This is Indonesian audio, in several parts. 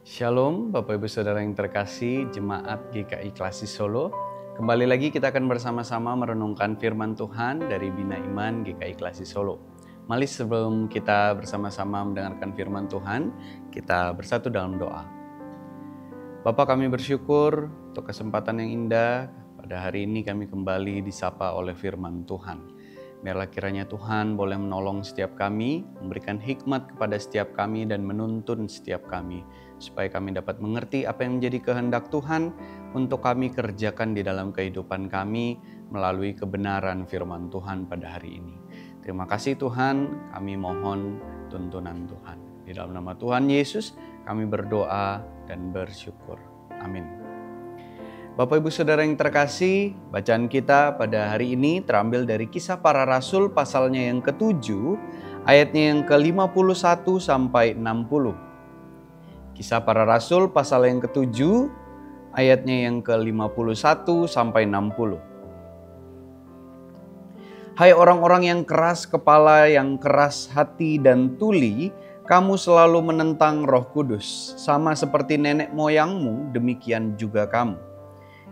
Shalom Bapak Ibu Saudara yang terkasih Jemaat GKI Klasi Solo. Kembali lagi kita akan bersama-sama merenungkan firman Tuhan dari Bina Iman GKI Klasi Solo. Mari sebelum kita bersama-sama mendengarkan firman Tuhan, kita bersatu dalam doa. Bapa, kami bersyukur untuk kesempatan yang indah. Pada hari ini kami kembali disapa oleh firman Tuhan. Biarlah kiranya Tuhan boleh menolong setiap kami, memberikan hikmat kepada setiap kami dan menuntun setiap kami, supaya kami dapat mengerti apa yang menjadi kehendak Tuhan untuk kami kerjakan di dalam kehidupan kami melalui kebenaran firman Tuhan pada hari ini. Terima kasih Tuhan, kami mohon tuntunan Tuhan. Di dalam nama Tuhan Yesus kami berdoa dan bersyukur. Amin. Bapak Ibu Saudara yang terkasih, bacaan kita pada hari ini terambil dari Kisah Para Rasul pasalnya yang ke-7, ayatnya yang ke-51 sampai 60. Kisah Para Rasul pasal yang ke-7, ayatnya yang ke-51 sampai 60. Hai orang-orang yang keras kepala, yang keras hati dan tuli, kamu selalu menentang Roh Kudus, sama seperti nenek moyangmu, demikian juga kamu.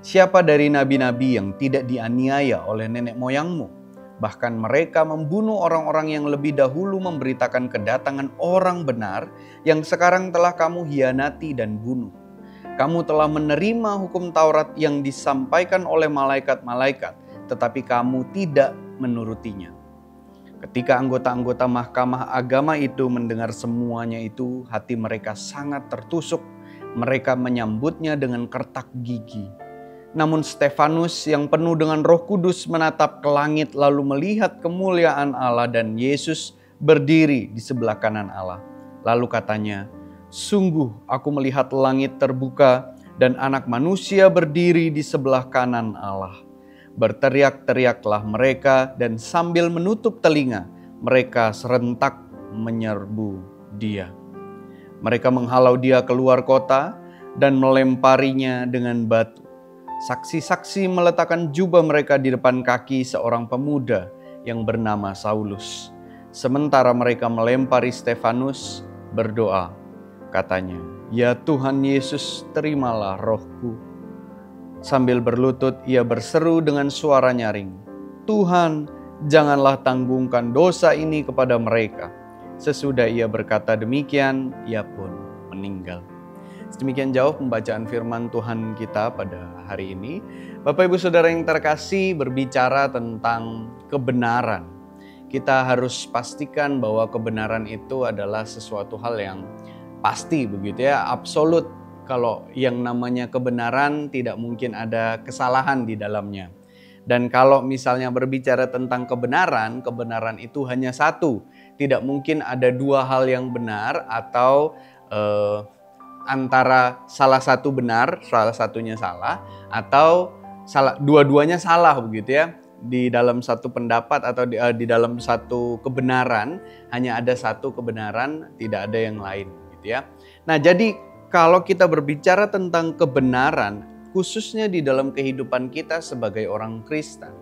Siapa dari nabi-nabi yang tidak dianiaya oleh nenek moyangmu? Bahkan mereka membunuh orang-orang yang lebih dahulu memberitakan kedatangan orang benar yang sekarang telah kamu hianati dan bunuh. Kamu telah menerima hukum Taurat yang disampaikan oleh malaikat-malaikat, tetapi kamu tidak menurutinya. Ketika anggota-anggota mahkamah agama itu mendengar semuanya itu, hati mereka sangat tertusuk. Mereka menyambutnya dengan kertak gigi. Namun Stefanus yang penuh dengan Roh Kudus menatap ke langit lalu melihat kemuliaan Allah dan Yesus berdiri di sebelah kanan Allah. Lalu katanya, "Sungguh aku melihat langit terbuka dan Anak Manusia berdiri di sebelah kanan Allah." Berteriak-teriaklah mereka dan sambil menutup telinga, mereka serentak menyerbu dia. Mereka menghalau dia keluar kota dan melemparinya dengan batu. Saksi-saksi meletakkan jubah mereka di depan kaki seorang pemuda yang bernama Saulus. Sementara mereka melempari Stefanus, berdoa, katanya, "Ya Tuhan Yesus, terimalah rohku." Sambil berlutut ia berseru dengan suara nyaring, "Tuhan, janganlah tanggungkan dosa ini kepada mereka." Sesudah ia berkata demikian, ia pun meninggal. Demikian jauh pembacaan firman Tuhan kita pada hari ini. Bapak Ibu Saudara yang terkasih, berbicara tentang kebenaran. Kita harus pastikan bahwa kebenaran itu adalah sesuatu hal yang pasti begitu ya, absolut. Kalau yang namanya kebenaran tidak mungkin ada kesalahan di dalamnya. Dan kalau misalnya berbicara tentang kebenaran, kebenaran itu hanya satu. Tidak mungkin ada dua hal yang benar atau antara salah satu benar, salah satunya salah, atau dua-duanya salah begitu ya. Di dalam satu pendapat atau di dalam satu kebenaran hanya ada satu kebenaran, tidak ada yang lain gitu ya. Nah, jadi kalau kita berbicara tentang kebenaran, khususnya di dalam kehidupan kita sebagai orang Kristen,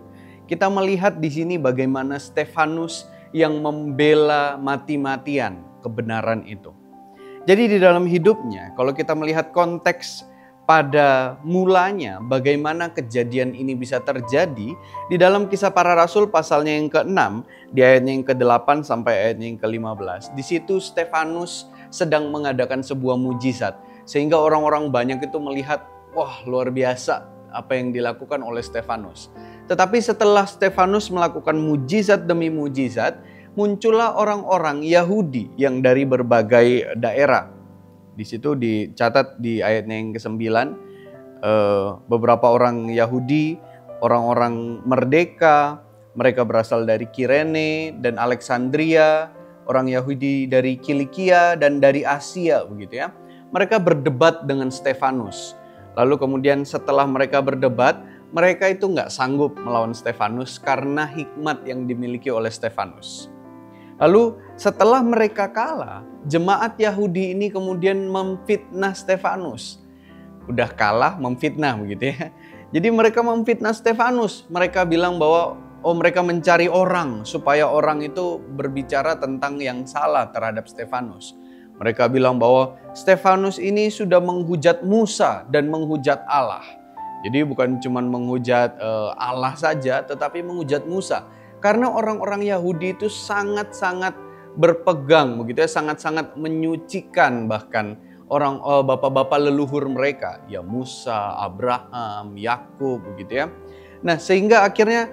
kita melihat di sini bagaimana Stefanus yang membela mati-matian kebenaran itu. Jadi di dalam hidupnya, kalau kita melihat konteks pada mulanya bagaimana kejadian ini bisa terjadi, di dalam Kisah Para Rasul pasalnya yang ke-6, di ayatnya yang ke-8 sampai ayatnya yang ke-15. Di situ Stefanus sedang mengadakan sebuah mujizat, sehingga orang-orang banyak itu melihat, wah luar biasa apa yang dilakukan oleh Stefanus. Tetapi setelah Stefanus melakukan mujizat demi mujizat, muncullah orang-orang Yahudi yang dari berbagai daerah. Di situ dicatat di ayatnya yang ke-9, beberapa orang Yahudi, orang-orang merdeka, mereka berasal dari Kirene dan Alexandria, orang Yahudi dari Kilikia dan dari Asia begitu ya. Mereka berdebat dengan Stefanus. Lalu kemudian setelah mereka berdebat, mereka itu nggak sanggup melawan Stefanus karena hikmat yang dimiliki oleh Stefanus. Lalu setelah mereka kalah, jemaat Yahudi ini kemudian memfitnah Stefanus. Udah kalah, memfitnah begitu ya. Jadi mereka memfitnah Stefanus. Mereka bilang bahwa mereka mencari orang supaya orang itu berbicara tentang yang salah terhadap Stefanus. Mereka bilang bahwa Stefanus ini sudah menghujat Musa dan menghujat Allah. Jadi bukan cuma menghujat Allah saja, tetapi menghujat Musa. Karena orang-orang Yahudi itu sangat-sangat berpegang, begitu ya, sangat-sangat menyucikan bahkan orang bapak-bapak leluhur mereka, ya Musa, Abraham, Yakub, begitu ya. Nah, sehingga akhirnya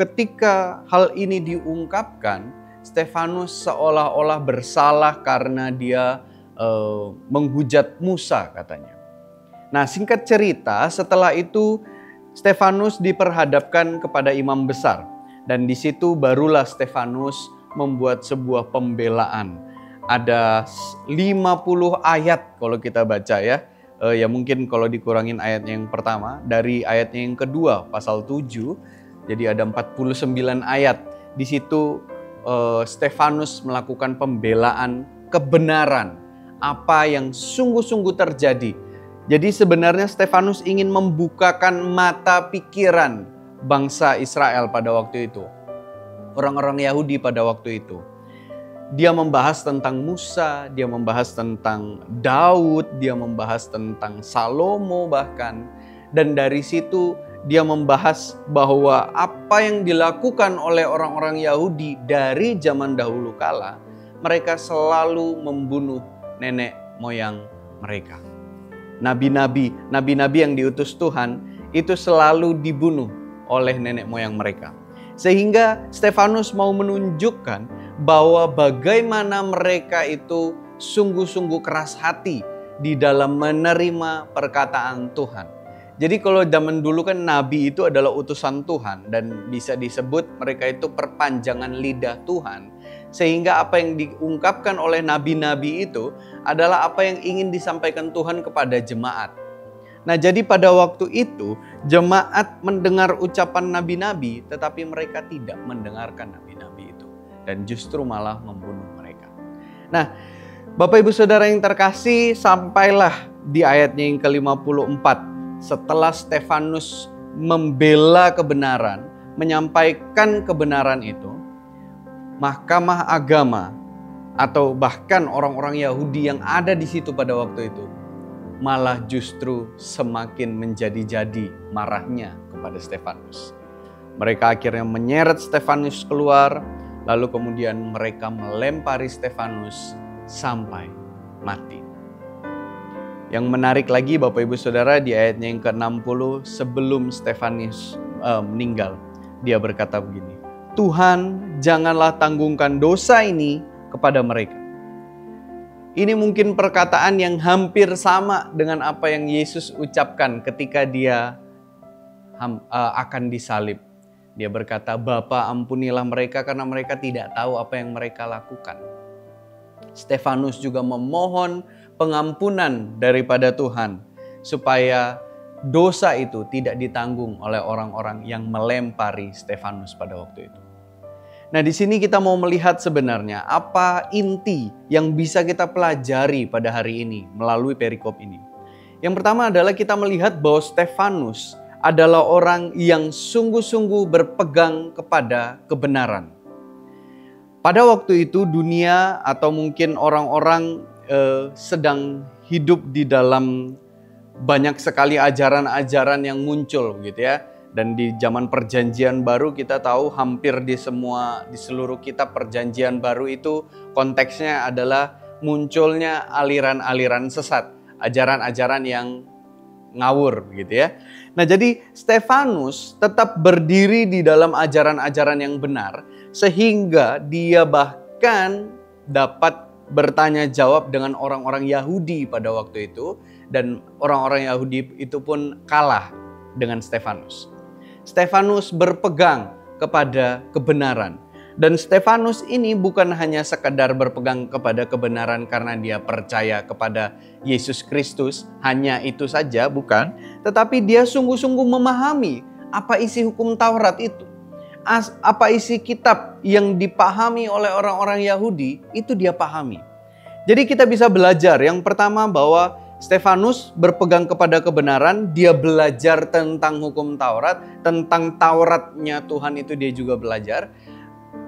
ketika hal ini diungkapkan, Stefanus seolah-olah bersalah karena dia menghujat Musa katanya. Nah, singkat cerita, setelah itu Stefanus diperhadapkan kepada imam besar, dan di situ barulah Stefanus membuat sebuah pembelaan. Ada 50 ayat kalau kita baca ya. Ya mungkin kalau dikurangin ayatnya yang pertama, dari ayatnya yang kedua pasal 7, jadi ada 49 ayat. Di situ Stefanus melakukan pembelaan kebenaran apa yang sungguh-sungguh terjadi. Jadi sebenarnya Stefanus ingin membukakan mata pikiran bangsa Israel pada waktu itu. Orang-orang Yahudi pada waktu itu. Dia membahas tentang Musa, dia membahas tentang Daud, dia membahas tentang Salomo bahkan. Dan dari situ dia membahas bahwa apa yang dilakukan oleh orang-orang Yahudi dari zaman dahulu kala, mereka selalu membunuh nenek moyang mereka. Nabi-nabi yang diutus Tuhan itu selalu dibunuh oleh nenek moyang mereka. Sehingga Stefanus mau menunjukkan bahwa bagaimana mereka itu sungguh-sungguh keras hati di dalam menerima perkataan Tuhan. Jadi kalau zaman dulu kan nabi itu adalah utusan Tuhan dan bisa disebut mereka itu perpanjangan lidah Tuhan. Sehingga apa yang diungkapkan oleh nabi-nabi itu adalah apa yang ingin disampaikan Tuhan kepada jemaat. Nah, jadi pada waktu itu jemaat mendengar ucapan nabi-nabi, tetapi mereka tidak mendengarkan nabi-nabi itu dan justru malah membunuh mereka. Nah, Bapak Ibu Saudara yang terkasih, sampailah di ayatnya yang ke-54. Setelah Stefanus membela kebenaran, menyampaikan kebenaran itu, Mahkamah Agama atau bahkan orang-orang Yahudi yang ada di situ pada waktu itu malah justru semakin menjadi-jadi marahnya kepada Stefanus. Mereka akhirnya menyeret Stefanus keluar, lalu kemudian mereka melempari Stefanus sampai mati. Yang menarik lagi Bapak Ibu Saudara, di ayatnya yang ke-60 sebelum Stefanus meninggal, dia berkata begini, Tuhan, janganlah tanggungkan dosa ini kepada mereka. Ini mungkin perkataan yang hampir sama dengan apa yang Yesus ucapkan ketika dia akan disalib. Dia berkata, Bapa, ampunilah mereka karena mereka tidak tahu apa yang mereka lakukan. Stefanus juga memohon pengampunan daripada Tuhan supaya dosa itu tidak ditanggung oleh orang-orang yang melempari Stefanus pada waktu itu. Nah, di sini kita mau melihat sebenarnya apa inti yang bisa kita pelajari pada hari ini melalui perikop ini. Yang pertama adalah kita melihat bahwa Stefanus adalah orang yang sungguh-sungguh berpegang kepada kebenaran. Pada waktu itu dunia atau mungkin orang-orang sedang hidup di dalam banyak sekali ajaran-ajaran yang muncul gitu ya. Dan di zaman perjanjian baru kita tahu hampir di seluruh kitab perjanjian baru itu konteksnya adalah munculnya aliran-aliran sesat, ajaran-ajaran yang ngawur gitu ya. Nah, jadi Stefanus tetap berdiri di dalam ajaran-ajaran yang benar sehingga dia bahkan dapat bertanya jawab dengan orang-orang Yahudi pada waktu itu, dan orang-orang Yahudi itu pun kalah dengan Stefanus. Stefanus berpegang kepada kebenaran. Dan Stefanus ini bukan hanya sekadar berpegang kepada kebenaran karena dia percaya kepada Yesus Kristus, hanya itu saja, bukan. Tetapi dia sungguh-sungguh memahami apa isi hukum Taurat itu. Apa isi kitab yang dipahami oleh orang-orang Yahudi, itu dia pahami. Jadi kita bisa belajar yang pertama bahwa Stefanus berpegang kepada kebenaran, dia belajar tentang hukum Taurat, tentang Tauratnya Tuhan itu dia juga belajar.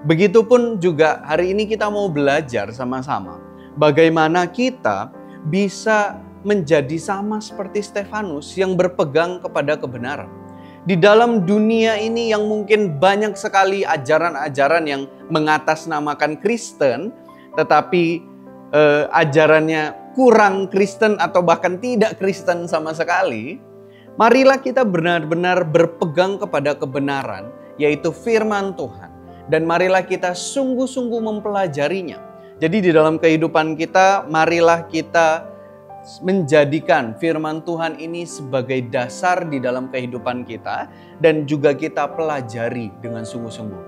Begitupun juga hari ini kita mau belajar sama-sama Bagaimana kita bisa menjadi sama seperti Stefanus yang berpegang kepada kebenaran. Di dalam dunia ini yang mungkin banyak sekali ajaran-ajaran yang mengatasnamakan Kristen, tetapi ajarannya kurang Kristen atau bahkan tidak Kristen sama sekali, marilah kita benar-benar berpegang kepada kebenaran, yaitu firman Tuhan. Dan marilah kita sungguh-sungguh mempelajarinya. Jadi di dalam kehidupan kita, marilah kita menjadikan firman Tuhan ini sebagai dasar di dalam kehidupan kita dan juga kita pelajari dengan sungguh-sungguh.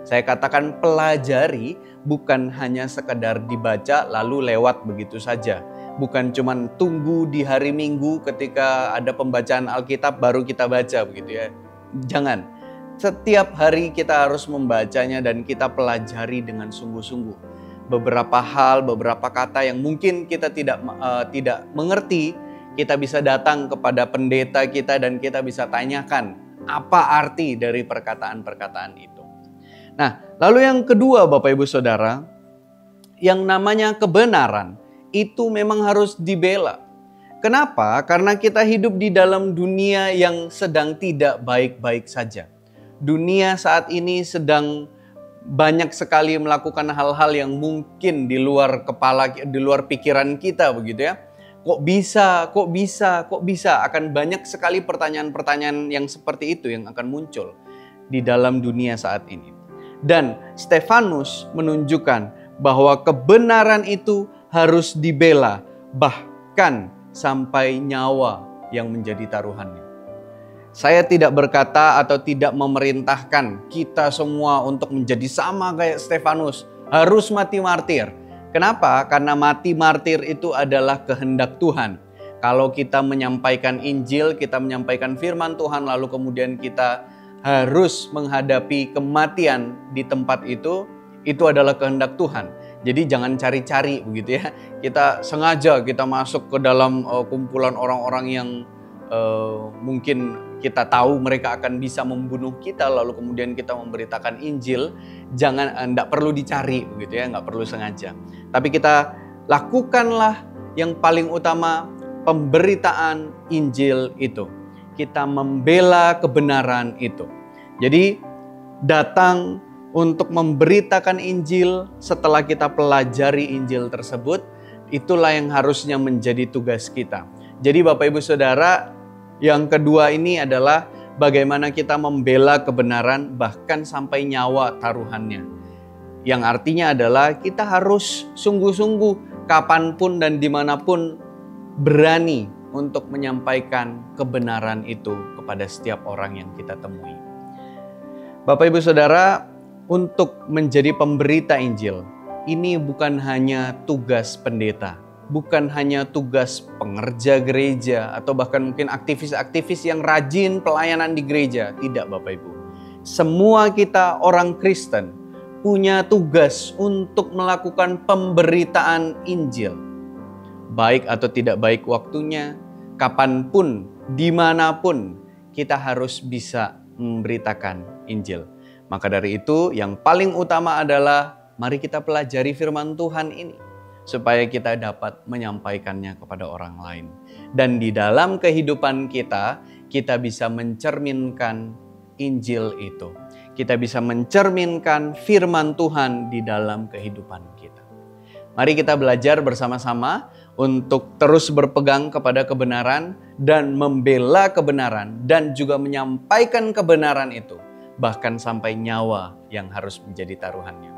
Saya katakan pelajari bukan hanya sekedar dibaca lalu lewat begitu saja. Bukan cuman tunggu di hari Minggu ketika ada pembacaan Alkitab baru kita baca begitu ya. Jangan. Setiap hari kita harus membacanya dan kita pelajari dengan sungguh-sungguh. Beberapa hal, beberapa kata yang mungkin kita tidak mengerti, kita bisa datang kepada pendeta kita dan kita bisa tanyakan apa arti dari perkataan-perkataan itu. Nah, lalu yang kedua Bapak Ibu Saudara, yang namanya kebenaran itu memang harus dibela. Kenapa? Karena kita hidup di dalam dunia yang sedang tidak baik-baik saja. Dunia saat ini sedang banyak sekali melakukan hal-hal yang mungkin di luar kepala, di luar pikiran kita begitu ya. Kok bisa? Akan banyak sekali pertanyaan-pertanyaan yang seperti itu yang akan muncul di dalam dunia saat ini. Dan Stefanus menunjukkan bahwa kebenaran itu harus dibela, bahkan sampai nyawa yang menjadi taruhannya. Saya tidak berkata atau tidak memerintahkan kita semua untuk menjadi sama kayak Stefanus, harus mati martir. Kenapa? Karena mati martir itu adalah kehendak Tuhan. Kalau kita menyampaikan Injil, kita menyampaikan firman Tuhan, lalu kemudian kita harus menghadapi kematian di tempat itu adalah kehendak Tuhan. Jadi jangan cari-cari begitu ya. Kita sengaja kita masuk ke dalam kumpulan orang-orang yang mungkin kita tahu mereka akan bisa membunuh kita, lalu kemudian kita memberitakan Injil. Enggak perlu dicari begitu ya, enggak perlu sengaja. Tapi kita lakukanlah yang paling utama, pemberitaan Injil itu. Kita membela kebenaran itu. Jadi datang untuk memberitakan Injil setelah kita pelajari Injil tersebut, itulah yang harusnya menjadi tugas kita. Jadi Bapak Ibu Saudara, yang kedua ini adalah bagaimana kita membela kebenaran bahkan sampai nyawa taruhannya. Yang artinya adalah kita harus sungguh-sungguh kapanpun dan dimanapun berani untuk menyampaikan kebenaran itu kepada setiap orang yang kita temui. Bapak Ibu Saudara, untuk menjadi pemberita Injil, ini bukan hanya tugas pendeta, bukan hanya tugas pengerja gereja atau bahkan mungkin aktivis-aktivis yang rajin pelayanan di gereja. Tidak Bapak Ibu. Semua kita orang Kristen punya tugas untuk melakukan pemberitaan Injil. Baik atau tidak baik waktunya, kapanpun, dimanapun kita harus bisa memberitakan Injil. Maka dari itu yang paling utama adalah mari kita pelajari firman Tuhan ini, supaya kita dapat menyampaikannya kepada orang lain. Dan di dalam kehidupan kita bisa mencerminkan Injil itu. Kita bisa mencerminkan firman Tuhan di dalam kehidupan kita. Mari kita belajar bersama-sama untuk terus berpegang kepada kebenaran dan membela kebenaran dan juga menyampaikan kebenaran itu, bahkan sampai nyawa yang harus menjadi taruhannya.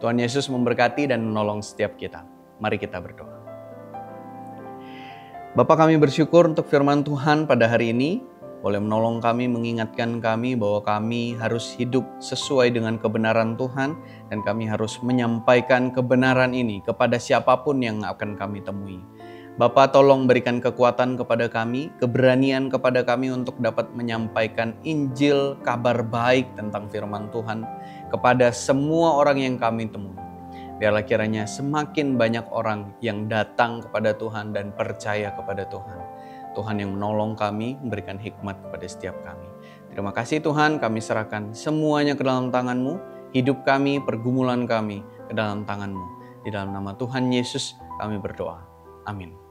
Tuhan Yesus memberkati dan menolong setiap kita. Mari kita berdoa. Bapa, kami bersyukur untuk firman Tuhan pada hari ini. Boleh menolong kami, mengingatkan kami bahwa kami harus hidup sesuai dengan kebenaran Tuhan. Dan kami harus menyampaikan kebenaran ini kepada siapapun yang akan kami temui. Bapa, tolong berikan kekuatan kepada kami, keberanian kepada kami untuk dapat menyampaikan Injil, kabar baik tentang firman Tuhan kepada semua orang yang kami temui. Biarlah kiranya semakin banyak orang yang datang kepada Tuhan dan percaya kepada Tuhan. Tuhan yang menolong kami, memberikan hikmat kepada setiap kami. Terima kasih Tuhan, kami serahkan semuanya ke dalam tangan-Mu. Hidup kami, pergumulan kami ke dalam tangan-Mu. Di dalam nama Tuhan Yesus kami berdoa. Amin.